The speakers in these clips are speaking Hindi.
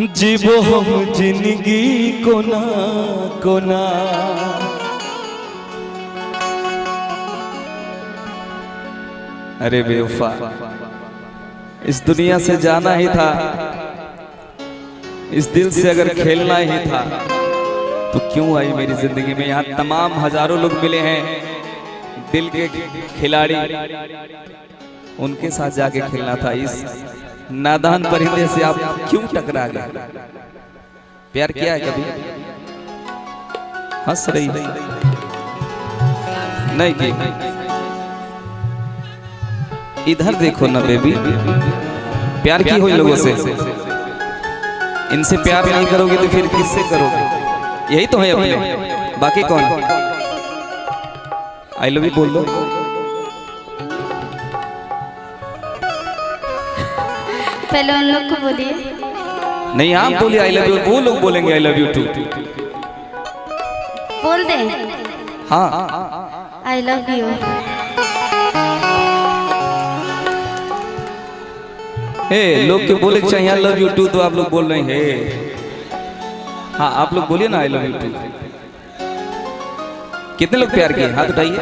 जीवो हम जिंदगी कोना कोना। अरे बेवफा, इस दुनिया से जाना ही था, इस दिल से अगर खेलना ही था तो क्यों आई मेरी जिंदगी में। यहाँ तमाम हजारों लोग मिले हैं दिल के खिलाड़ी, उनके साथ जाके खेलना था। इस नादान परिंदे से आप क्यों टकरा गए? प्यार किया है कभी? हंस रही नहीं की? इधर देखो ना बेबी, प्यार की हुई लोगों से, इनसे प्यार नहीं करोगे तो फिर किससे करोगे? यही तो है अपने, बाकी कौन? आई लव यू बोल दो। पहले उन लोग को बोलिए। नहीं आप बोलिए आई लव यू, वो लोग बोलेंगे आई लव यू टू। बोल दे। हाँ आई लव यू। हे लोग के बोले चाहिए आई लव यू टू, तो आप लोग बोल रहे हैं। हाँ आप लोग बोलिए ना आई लव यू टू। कितने लोग प्यार किए? हाथ उठाइए।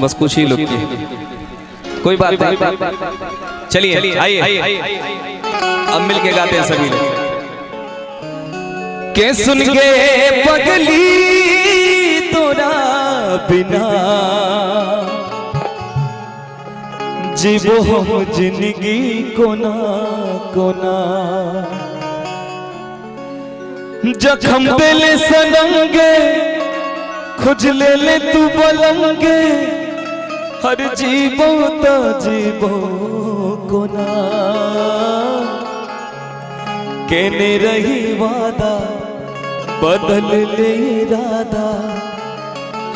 बस कुछ ही लोग किए, कोई बात नहीं। चलिए आइए अब मिलके गाते हैं सभी लोग। के सुन के पगली तोरा बिना, जीवो हम जिंदगी कोना कोना। जखम दिल सनंगे खुजले ले तू बलंगे, हर जीवो तो जीवो कोना। केने रही वादा बदल ले इरादा,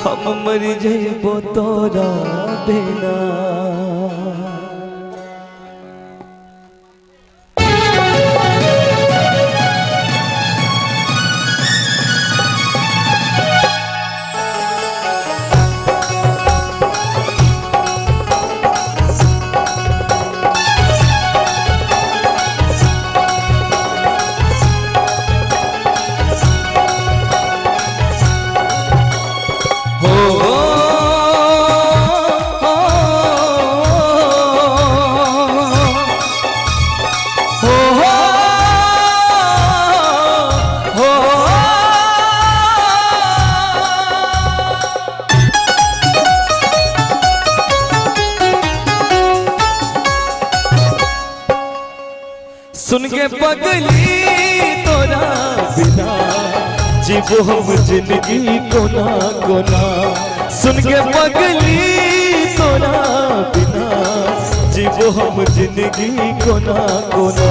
हम मर जइबो तोरा बिना। सुन के पगली तोरा बिना, जीवो हम जिंदगी कोना कोना। सुन के पगली तोरा बिना, जीवो हम जिंदगी कोना कोना।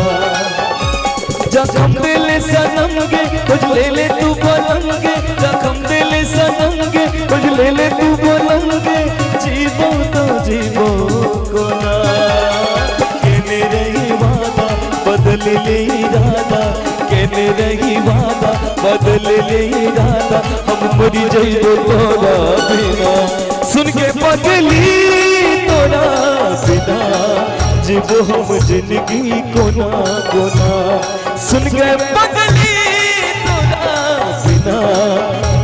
जखम दिल सनमगे खुजले ले तू बोलंगे, जखम दिल सनमगे खुजले ले तू बोलंगे, जीवो तो जीवो कोना। केने रही वादा बदल ले इरादा, केने रही वादा बदल ले इरादा, हम मर जइबो तोरा बिना। सुन के पगली तोरा बिना, जीवो हम जिंदगी कोना कोना। सुन के पगली तोरा बिना,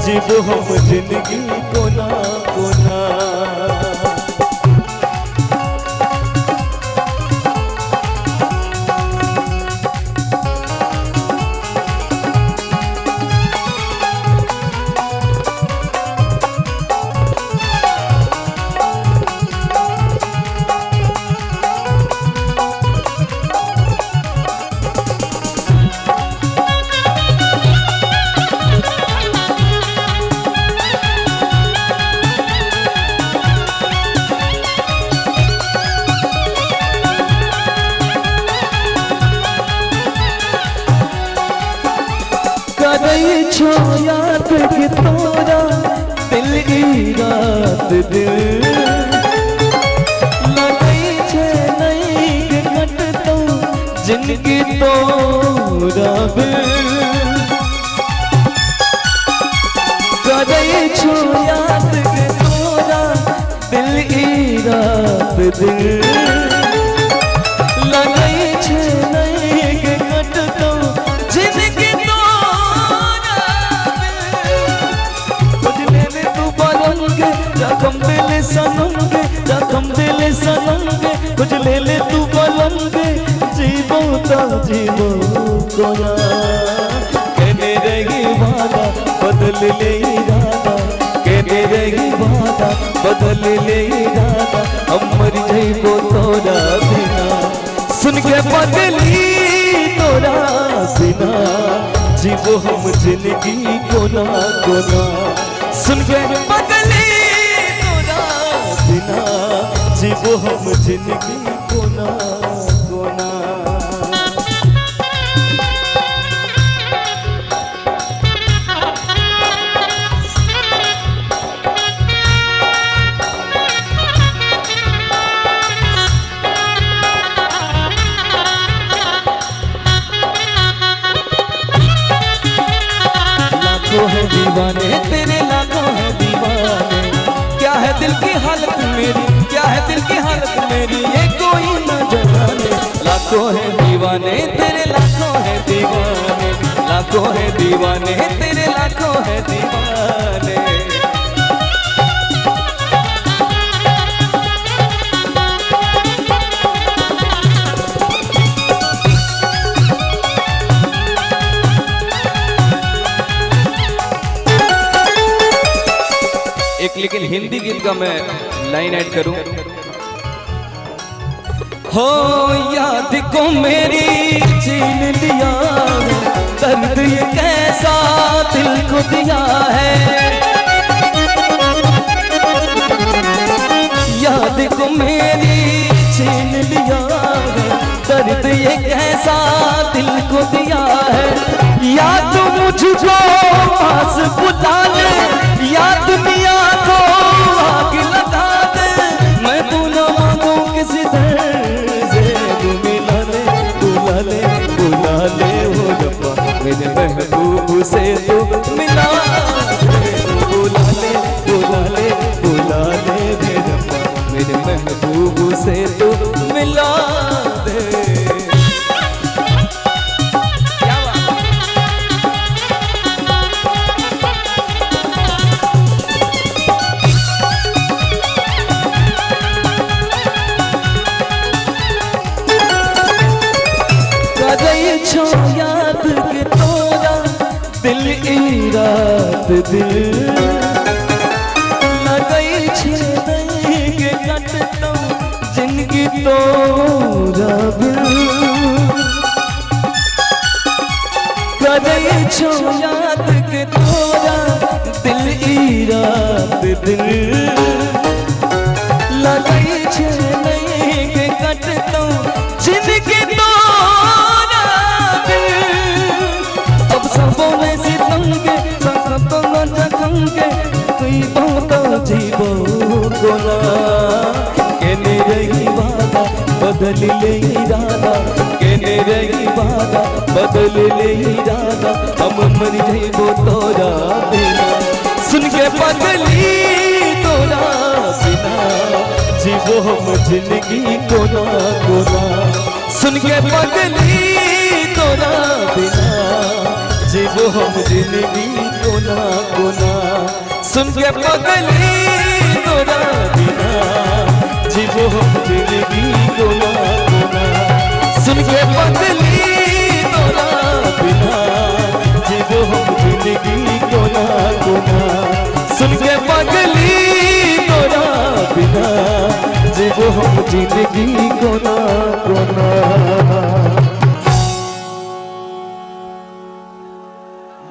जीवो हम जिंदगी कोना कोना। छो याद के तोरा दिल की रात दिल लगई छे नहीं के कट तो जिंदगी तोरा बिल। करई छो याद के तोरा दिल की रात दिल लगई जखम दिले सनंगे, जखम दिले सनंगे, कुछ ले ले तू बलंगे, जीवो ता जीवो कोना। कहने रही वादा बदल ले इरादा, कहने रही वादा बदल ले इरादा, हम मर जाइबो तोरा बिना। सुन के बदली तोरा बिना, जीवो हम जिंदगी कोना कोना। सुन के बदली तोरा बिना, जीवो हम जिंदगी कोना कोना। लाखों है दीवाने तेरे, लाखों है दीवाने। क्या है दिल की हालत मेरी, क्या है दिल की हालत मेरी, ये कोई न जाने। लाखों है दीवाने तेरे, लाखों है दीवाने, लाखों है दीवाने तेरे, लाखों है दीवाने। एक लेकिन हिंदी गीत का मैं लाइन ऐड करूं। हो याद को मेरी छीन लिया, दर्द ये कैसा दिल को दिया है। याद को मेरी छीन लिया, दर्द ये कैसा दिल को दिया है। या तो मुझको पास बुला ले, या दुनिया को आग लगा दे। मैं तू न मांगू किसी दर से, तू मिला ले बुला ले बुला ले हो रब्बा, मेरे महबूब से तू मिला ले। बुला ले बुला ले बुला ले मेरे रब्बा, मेरे महबूब से तू मिला दे। छो याद के तोरा दिल ई रात दिल लगई छे नहीं के कटतो जिंदगी तोरा बिल। करई छो याद के तोरा दिल ई रात दिल लगई छे नहीं के कटतो जिंदगी जीवो कोना। कहने रही वादा बदल ले इरादा, कहने रही वादा बदल ले इरादा, हम मर जाइबो तोरा बिना। सुन के बदली तोरा बिना, जीवो हम जिंदगी कोना कोना। सुन के बदली तोरा बिना, जीवो हम जिंदगी कोना कोना। सुन के बदली तोरा बिना, जीवो हम जिंदगी कोना कोना। सुन के बदली तोरा बिना, जीवो हम जिंदगी कोना कोना। सुन के बदली तोरा बिना, जीवो हम जिंदगी कोना